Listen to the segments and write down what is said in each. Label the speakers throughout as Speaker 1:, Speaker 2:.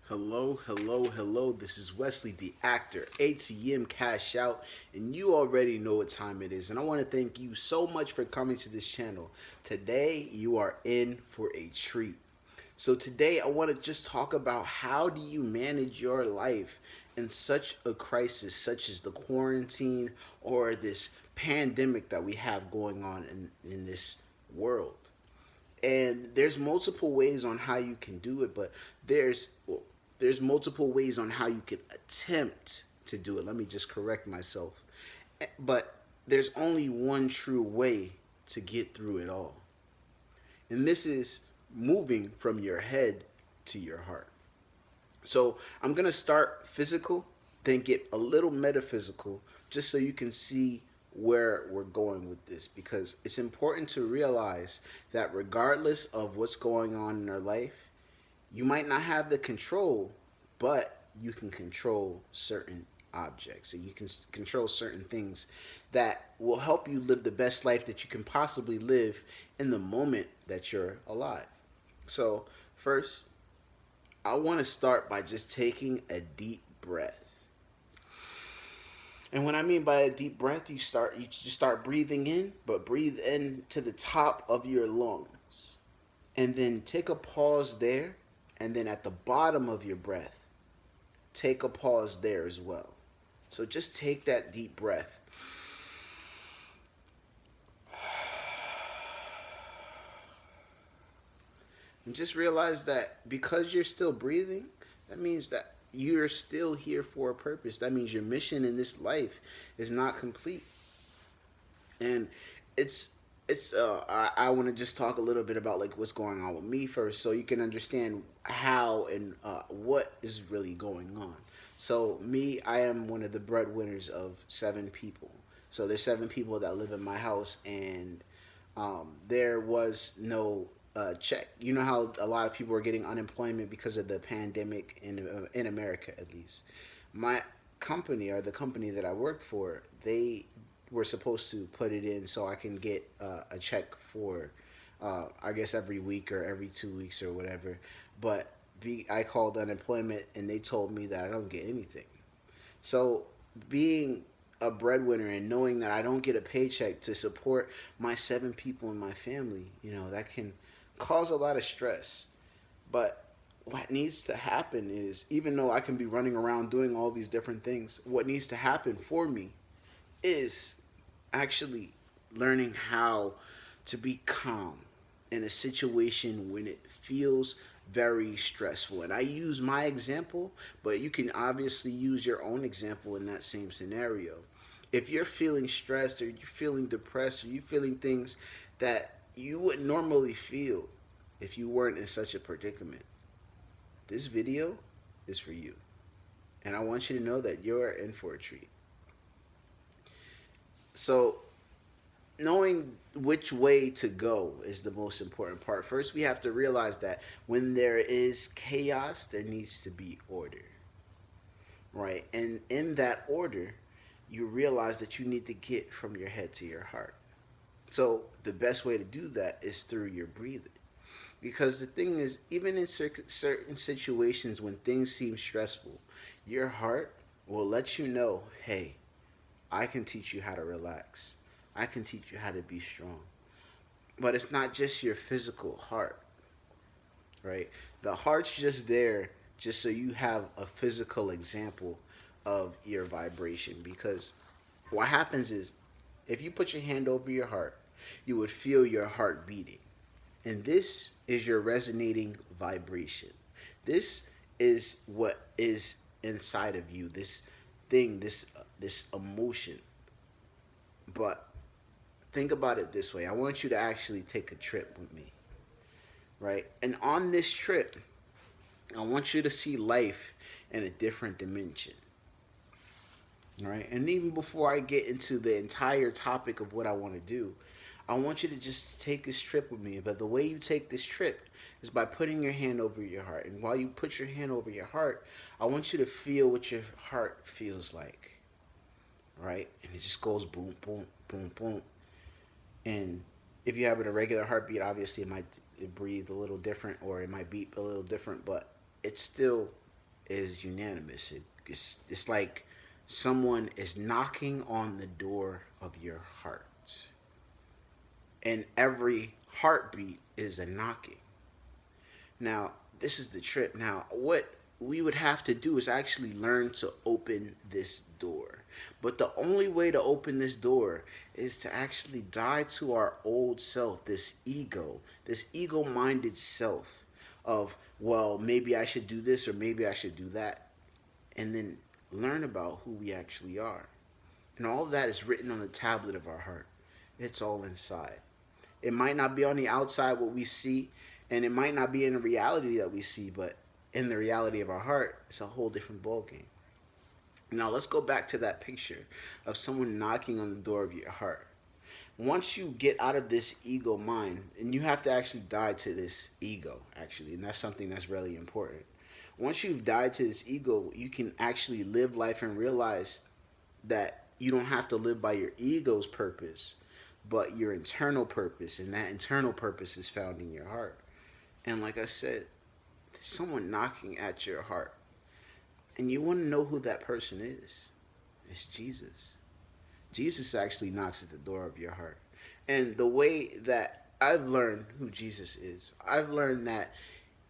Speaker 1: Hello, hello, hello. This is Wesley the actor, ATM Cash Out, and you already know what time it is. And I want to thank you so much for coming to this channel. Today, you are in for a treat. So today, I want to just talk about how do you manage your life in such a crisis, such as the quarantine or this pandemic that we have going on in this world. And there's multiple ways on how you can do it, but there's well, there's multiple ways on how you can attempt to do it. Let me just correct myself. But there's only one true way to get through it all, and this is moving from your head to your heart. So I'm gonna start physical, then get a little metaphysical, just so you can see where we're going with this, because it's important to realize that regardless of what's going on in our life, you might not have the control, but you can control certain objects and you can control certain things that will help you live the best life that you can possibly live in the moment that you're alive. So, first, I want to start by just taking a deep breath. And what I mean by a deep breath, you just start breathing in, but breathe in to the top of your lungs. And then take a pause there, and then at the bottom of your breath, take a pause there as well. So just take that deep breath. And just realize that because you're still breathing, that means that you're still here for a purpose. That means your mission in this life is not complete. And it's I want to just talk a little bit about like what's going on with me first, so you can understand how and what is really going on. So me, I am one of the breadwinners of seven people. So there's seven people that live in my house, and there was no check. You know how a lot of people are getting unemployment because of the pandemic in America, at least. My company, or the company that I worked for, they were supposed to put it in so I can get a check for, I guess every week or every 2 weeks or whatever. But I called unemployment and they told me that I don't get anything. So being a breadwinner and knowing that I don't get a paycheck to support my seven people in my family, that can cause a lot of stress. But what needs to happen is, even though I can be running around doing all these different things, what needs to happen for me is actually learning how to be calm in a situation when it feels very stressful. And I use my example, but you can obviously use your own example in that same scenario. If you're feeling stressed, or you're feeling depressed, or you're feeling things that you would normally feel if you weren't in such a predicament, this video is for you. And I want you to know that you're in for a treat. So, knowing which way to go is the most important part. First, we have to realize that when there is chaos, there needs to be order, right? And in that order, you realize that you need to get from your head to your heart. So, the best way to do that is through your breathing. Because the thing is, even in certain situations when things seem stressful, your heart will let you know, hey, I can teach you how to relax. I can teach you how to be strong. But it's not just your physical heart, right? The heart's just there just so you have a physical example of your vibration. Because what happens is, if you put your hand over your heart, you would feel your heart beating. And this is your resonating vibration. This is what is inside of you. This thing, this emotion. But think about it this way. I want you to actually take a trip with me, right? And on this trip, I want you to see life in a different dimension, right? And even before I get into the entire topic of what I want to do, I want you to just take this trip with me. But the way you take this trip is by putting your hand over your heart. And while you put your hand over your heart, I want you to feel what your heart feels like, right? And it just goes boom, boom, boom, boom. And if you have a regular heartbeat, obviously it might breathe a little different, or it might beat a little different, but it's still is unanimous. It's like someone is knocking on the door of your heart, and every heartbeat is a knocking. Now, this is the trip. Now, what we would have to do is actually learn to open this door. But the only way to open this door is to actually die to our old self, this ego minded self of, well, maybe I should do this or maybe I should do that. And then learn about who we actually are. And all of that is written on the tablet of our heart. It's all inside. It might not be on the outside what we see, and it might not be in the reality that we see, but in the reality of our heart, it's a whole different ballgame. Now let's go back to that picture of someone knocking on the door of your heart. Once you get out of this ego mind, and you have to actually die to this ego, actually, and that's something that's really important. Once you've died to this ego, you can actually live life and realize that you don't have to live by your ego's purpose, but your internal purpose, and that internal purpose is found in your heart. And like I said, there's someone knocking at your heart, and you want to know who that person is. It's Jesus. Jesus actually knocks at the door of your heart. And the way that I've learned who Jesus is, I've learned that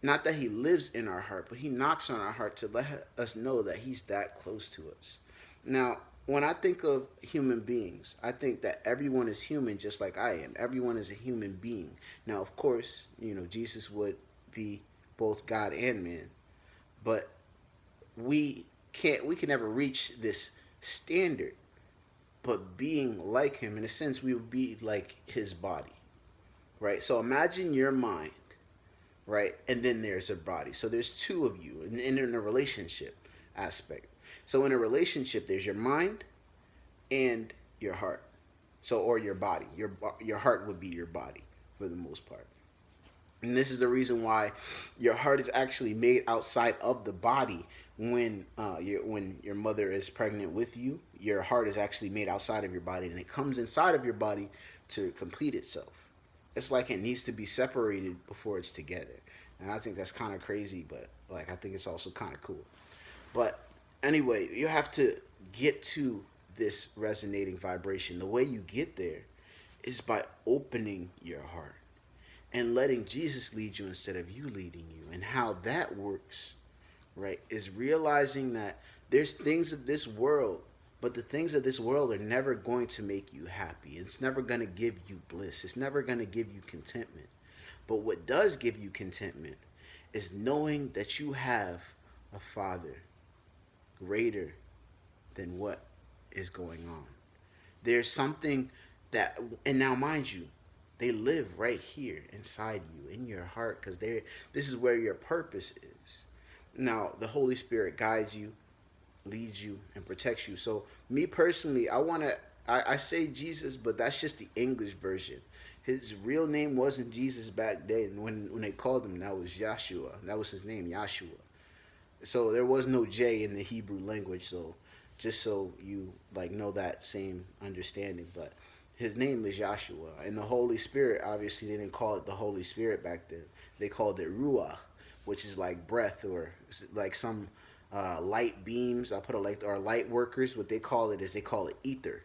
Speaker 1: not that he lives in our heart, but he knocks on our heart to let us know that he's that close to us. Now, when I think of human beings, I think that everyone is human just like I am. Everyone is a human being. Now, of course, Jesus would be both God and man, but we can never reach this standard. But being like him, in a sense, we would be like his body, right? So imagine your mind, right? And then there's a body. So there's two of you in a relationship aspect. So in a relationship, there's your mind and your heart. So, or your body. Your heart would be your body for the most part. And this is the reason why your heart is actually made outside of the body. When your mother is pregnant with you, your heart is actually made outside of your body, and it comes inside of your body to complete itself. It's like it needs to be separated before it's together. And I think that's kind of crazy, but like I think it's also kind of cool. But anyway, you have to get to this resonating vibration. The way you get there is by opening your heart and letting Jesus lead you instead of you leading you. And how that works, right, is realizing that there's things of this world, but the things of this world are never going to make you happy. It's never going to give you bliss. It's never going to give you contentment. But what does give you contentment is knowing that you have a Father greater than what is going on. There's something that, and now mind you, they live right here inside you, in your heart, because this is where your purpose is. Now, the Holy Spirit guides you, leads you, and protects you. So, me personally, I say Jesus, but that's just the English version. His real name wasn't Jesus back then. When they called him, that was Yahshua. That was his name, Yahshua. So, there was no J in the Hebrew language. So, just so you know that same understanding. But his name is Yahshua. And the Holy Spirit, obviously, they didn't call it the Holy Spirit back then. They called it Ruach, which is like breath, or like some light beams. I'll put it like, or light workers. What they call it is they call it ether,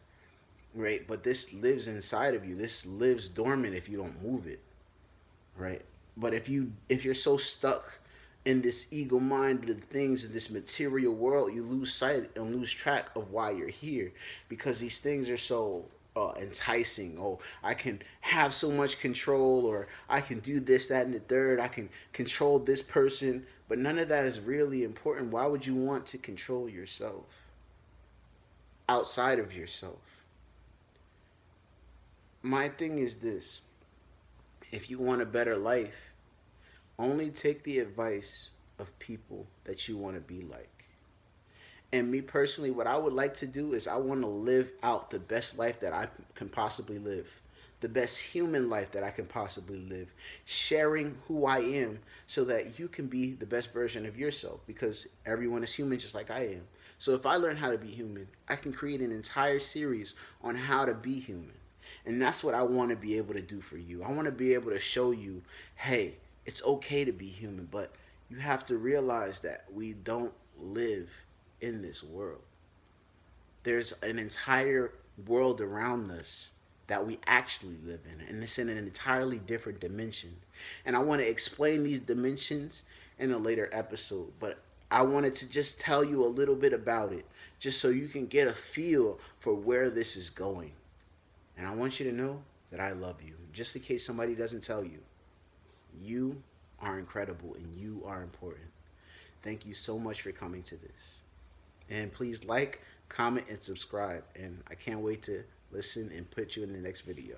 Speaker 1: right? But this lives inside of you. This lives dormant if you don't move it, right? But if you're so stuck in this ego mind, the things of this material world, you lose sight and lose track of why you're here, because these things are so enticing. Oh, I can have so much control, or I can do this, that, and the third. I can control this person, but none of that is really important. Why would you want to control yourself outside of yourself? My thing is this: if you want a better life, only take the advice of people that you want to be like. And me personally, what I would like to do is I want to live out the best life that I can possibly live. The best human life that I can possibly live. Sharing who I am so that you can be the best version of yourself. Because everyone is human just like I am. So if I learn how to be human, I can create an entire series on how to be human. And that's what I want to be able to do for you. I want to be able to show you, hey, it's okay to be human, but You have to realize that we don't live in this world. There's an entire world around us that we actually live in, and it's in an entirely different dimension. And I want to explain these dimensions in a later episode, but I wanted to just tell you a little bit about it, just so you can get a feel for where this is going. And I want you to know that I love you. Just in case somebody doesn't tell you, you are incredible and you are important. Thank you so much for coming to this. And please like, comment, and subscribe. And I can't wait to listen and put you in the next video.